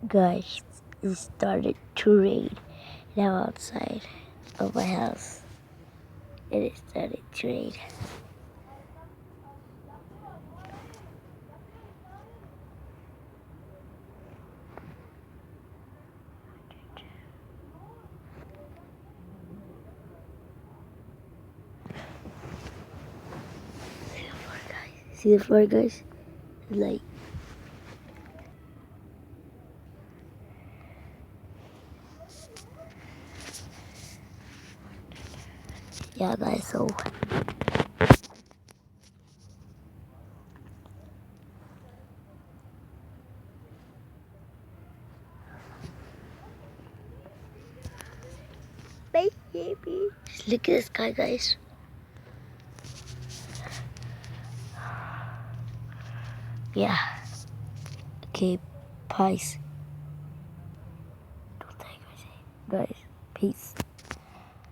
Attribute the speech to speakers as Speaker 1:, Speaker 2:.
Speaker 1: Guys, it started to rain now outside of my house. And it started to rain. See the floor, guys? Like, yeah, guys, so baby. Look at this guy, guys. Yeah. Okay, peace. Don't take my Guys, peace.